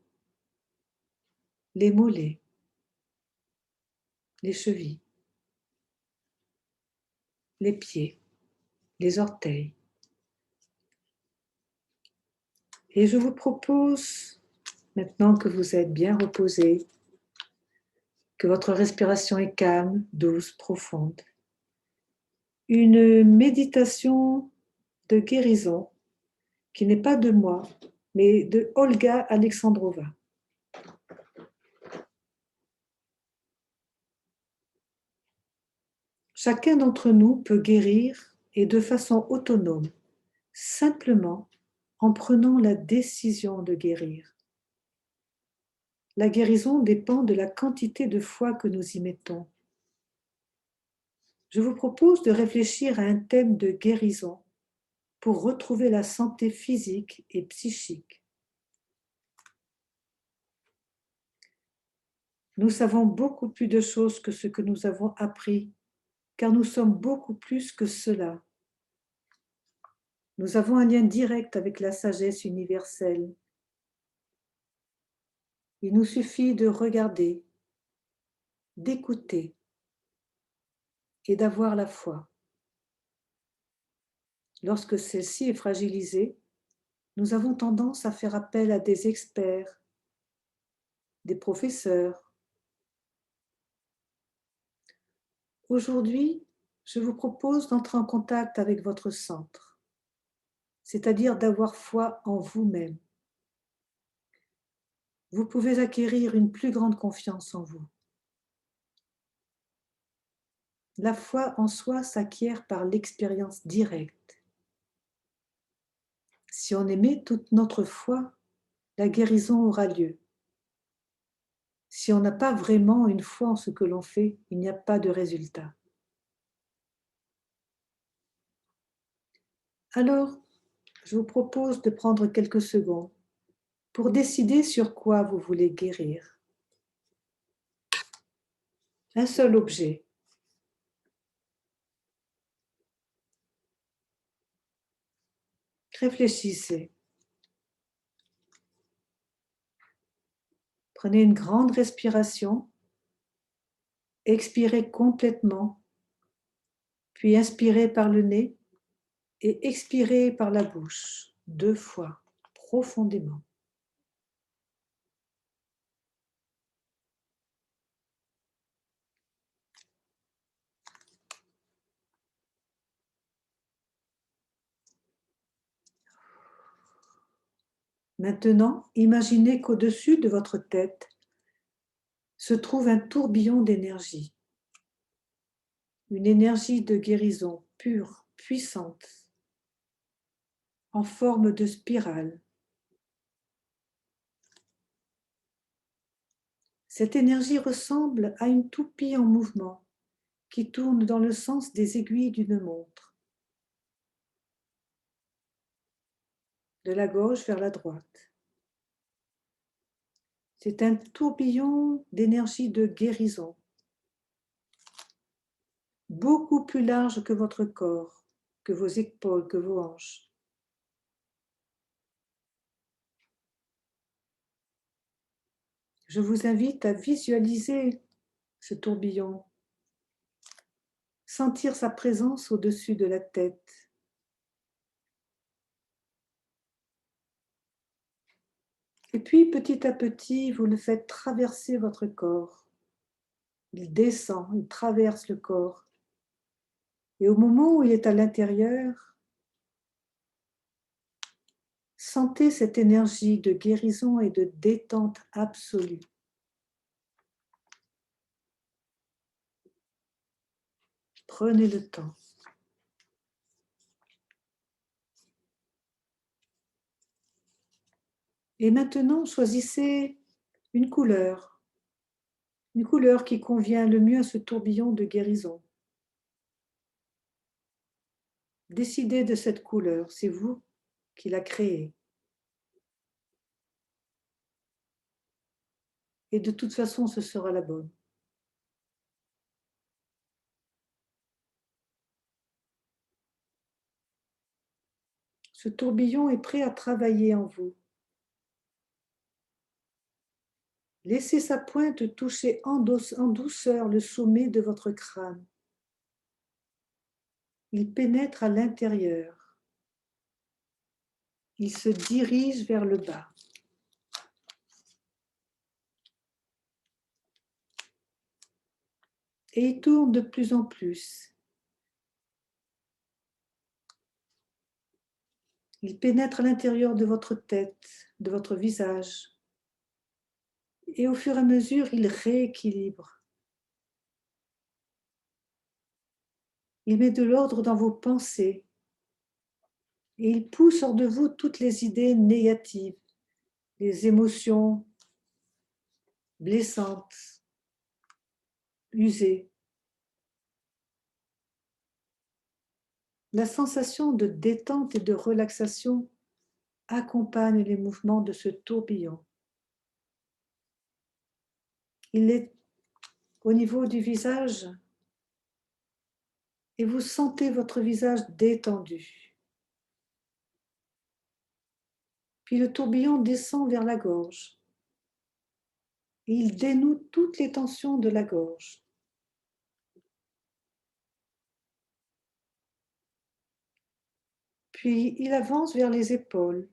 les mollets, les chevilles, les pieds, les orteils. Et je vous propose, maintenant que vous êtes bien reposé, que votre respiration est calme, douce, profonde, une méditation de guérison qui n'est pas de moi, mais de Olga Alexandrova. Chacun d'entre nous peut guérir et de façon autonome, simplement en prenant la décision de guérir. La guérison dépend de la quantité de foi que nous y mettons. Je vous propose de réfléchir à un thème de guérison pour retrouver la santé physique et psychique. Nous savons beaucoup plus de choses que ce que nous avons appris, car nous sommes beaucoup plus que cela. Nous avons un lien direct avec la sagesse universelle. Il nous suffit de regarder, d'écouter et d'avoir la foi. Lorsque celle-ci est fragilisée, nous avons tendance à faire appel à des experts, des professeurs. Aujourd'hui, je vous propose d'entrer en contact avec votre centre, c'est-à-dire d'avoir foi en vous-même. Vous pouvez acquérir une plus grande confiance en vous. La foi en soi s'acquiert par l'expérience directe. Si on émet toute notre foi, la guérison aura lieu. Si on n'a pas vraiment une foi en ce que l'on fait, il n'y a pas de résultat. Alors, je vous propose de prendre quelques secondes pour décider sur quoi vous voulez guérir. Un seul objet. Réfléchissez. Prenez une grande respiration, expirez complètement, puis inspirez par le nez et expirez par la bouche 2 fois, profondément. Maintenant, imaginez qu'au-dessus de votre tête se trouve un tourbillon d'énergie. Une énergie de guérison pure, puissante, en forme de spirale. Cette énergie ressemble à une toupie en mouvement qui tourne dans le sens des aiguilles d'une montre, de la gauche vers la droite. C'est un tourbillon d'énergie de guérison, beaucoup plus large que votre corps, que vos épaules, que vos hanches. Je vous invite à visualiser ce tourbillon, sentir sa présence au-dessus de la tête. Et puis, petit à petit, vous le faites traverser votre corps. Il descend, il traverse le corps. Et au moment où il est à l'intérieur, Sentez cette énergie de guérison et de détente absolue. Prenez le temps. Et maintenant, choisissez une couleur qui convient le mieux à ce tourbillon de guérison. Décidez de cette couleur, c'est vous qui la créez. Et de toute façon, ce sera la bonne. Ce tourbillon est prêt à travailler en vous. Laissez sa pointe toucher en douceur le sommet de votre crâne. Il pénètre à l'intérieur. Il se dirige vers le bas. Et il tourne de plus en plus. Il pénètre à l'intérieur de votre tête, de votre visage. Et au fur et à mesure, il rééquilibre. Il met de l'ordre dans vos pensées. Et il pousse hors de vous toutes les idées négatives, les émotions blessantes, usées. La sensation de détente et de relaxation accompagne les mouvements de ce tourbillon. Il est au niveau du visage et vous sentez votre visage détendu. Puis le tourbillon descend vers la gorge et il dénoue toutes les tensions de la gorge. Puis il avance vers les épaules,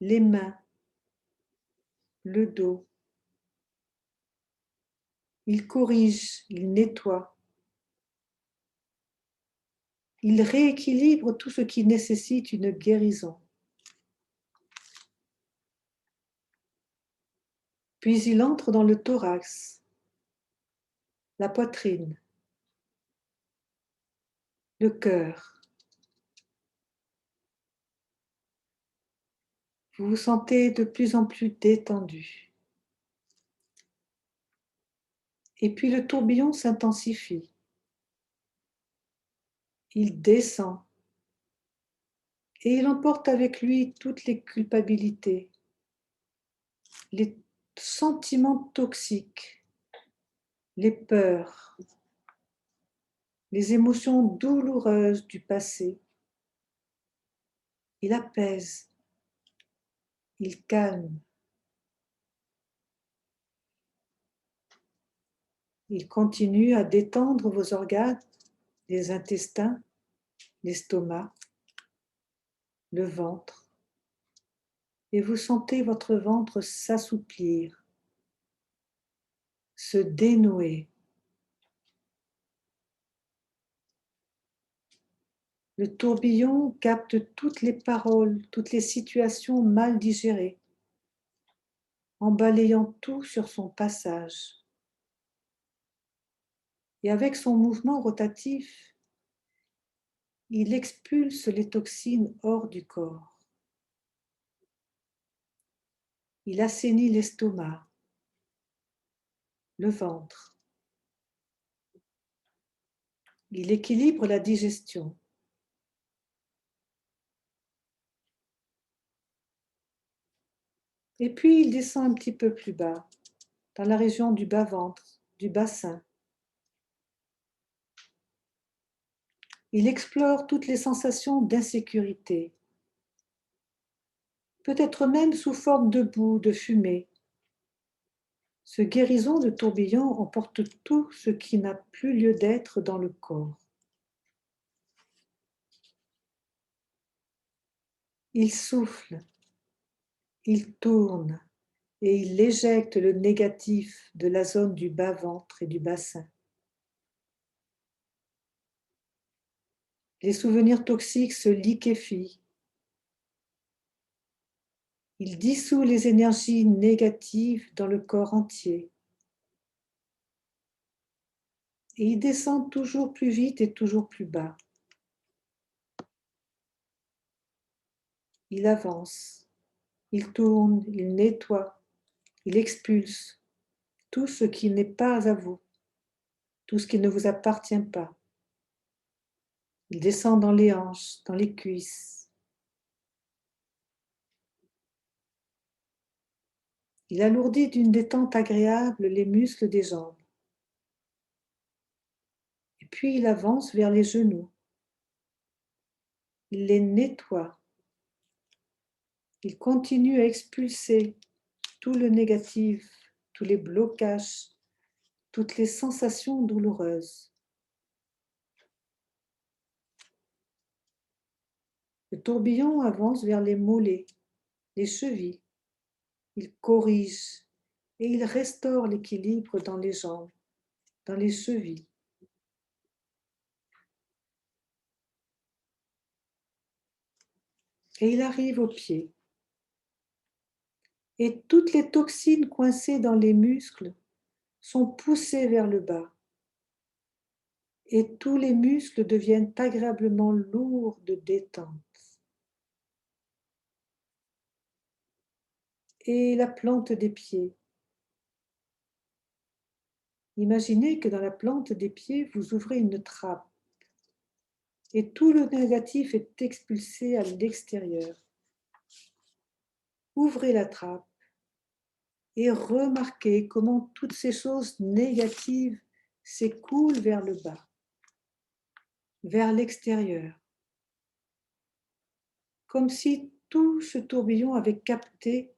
les mains, le dos. Il corrige, il nettoie. Il rééquilibre tout ce qui nécessite une guérison. Puis il entre dans le thorax, la poitrine, le cœur. Vous vous sentez de plus en plus détendu. Et puis le tourbillon s'intensifie. Il descend et il emporte avec lui toutes les culpabilités, les sentiments toxiques, les peurs, les émotions douloureuses du passé. Il apaise, il calme. Il continue à détendre vos organes, les intestins, l'estomac, le ventre. Et vous sentez votre ventre s'assouplir, se dénouer. Le tourbillon capte toutes les paroles, toutes les situations mal digérées, en balayant tout sur son passage. Et avec son mouvement rotatif, il expulse les toxines hors du corps. Il assainit l'estomac, le ventre. Il équilibre la digestion. Et puis il descend un petit peu plus bas, dans la région du bas-ventre, du bassin. Il explore toutes les sensations d'insécurité, peut-être même sous forme de boue, de fumée. Ce guérison de tourbillon emporte tout ce qui n'a plus lieu d'être dans le corps. Il souffle, il tourne et il éjecte le négatif de la zone du bas-ventre et du bassin. Les souvenirs toxiques se liquéfient. Il dissout les énergies négatives dans le corps entier. Et il descend toujours plus vite et toujours plus bas. Il avance, il tourne, il nettoie, il expulse tout ce qui n'est pas à vous, tout ce qui ne vous appartient pas. Il descend dans les hanches, dans les cuisses. Il alourdit d'une détente agréable les muscles des jambes. Et puis il avance vers les genoux. Il les nettoie. Il continue à expulser tout le négatif, tous les blocages, toutes les sensations douloureuses. Le tourbillon avance vers les mollets, les chevilles. Il corrige et il restaure l'équilibre dans les jambes, dans les chevilles. Et il arrive aux pieds. Et toutes les toxines coincées dans les muscles sont poussées vers le bas. Et tous les muscles deviennent agréablement lourds de détente. Et la plante des pieds. Imaginez que dans la plante des pieds, vous ouvrez une trappe. Et tout le négatif est expulsé à l'extérieur. Ouvrez la trappe et remarquez comment toutes ces choses négatives s'écoulent vers le bas, vers l'extérieur, comme si tout ce tourbillon avait capté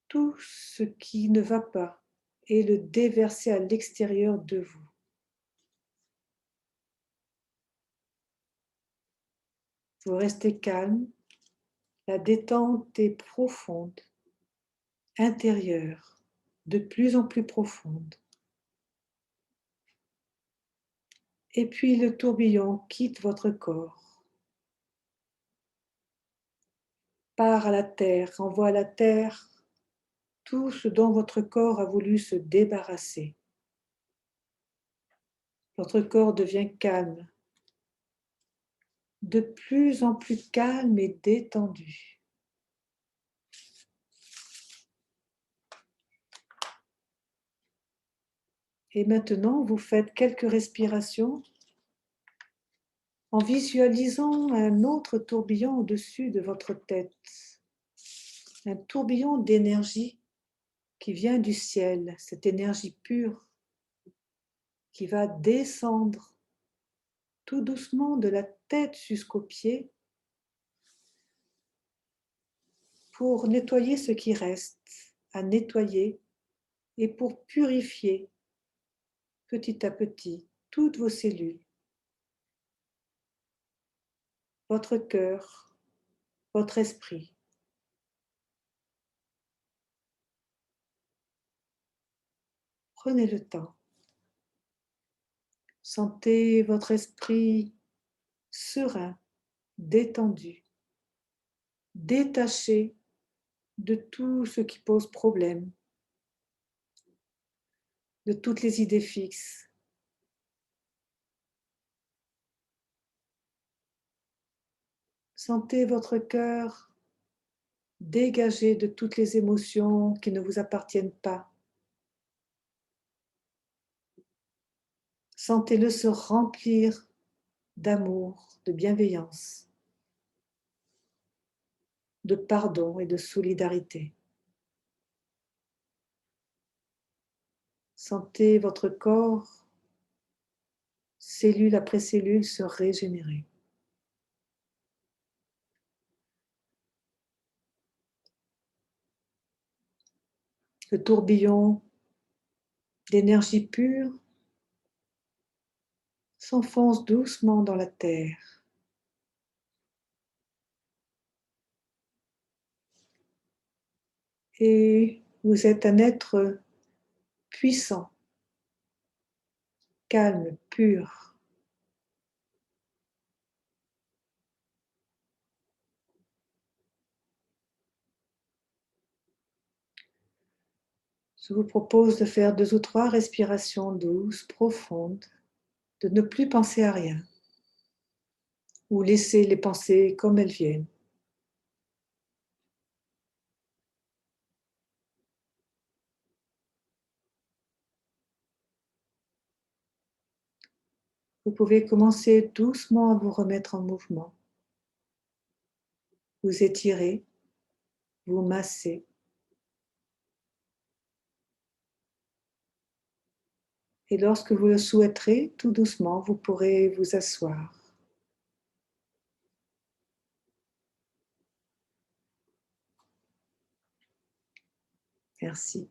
tout ce qui ne va pas et le déversé à l'extérieur de vous. Vous restez calme, la détente est profonde, intérieure, de plus en plus profonde. Et puis le tourbillon quitte votre corps, part à la terre, envoie à la terre tout ce dont votre corps a voulu se débarrasser. Votre corps devient calme, de plus en plus calme et détendu. Et maintenant, vous faites quelques respirations en visualisant un autre tourbillon au-dessus de votre tête. Un tourbillon d'énergie qui vient du ciel, cette énergie pure qui va descendre tout doucement de la tête jusqu'aux pieds pour nettoyer ce qui reste à nettoyer et pour purifier petit à petit toutes vos cellules, votre cœur, votre esprit. Prenez le temps. Sentez votre esprit serein, détendu, détaché de tout ce qui pose problème, de toutes les idées fixes. Sentez votre cœur dégagé de toutes les émotions qui ne vous appartiennent pas. Sentez-le se remplir d'amour, de bienveillance, de pardon et de solidarité. Sentez votre corps, cellule après cellule, se régénérer. Le tourbillon d'énergie pure s'enfonce doucement dans la terre. Et vous êtes un être puissant, calme, pur. Je vous propose de faire 2 ou 3 respirations douces, profondes, de ne plus penser à rien ou laisser les pensées comme elles viennent. Vous pouvez commencer doucement à vous remettre en mouvement. Vous étirez, vous massez. Et lorsque vous le souhaiterez, tout doucement, vous pourrez vous asseoir. Merci.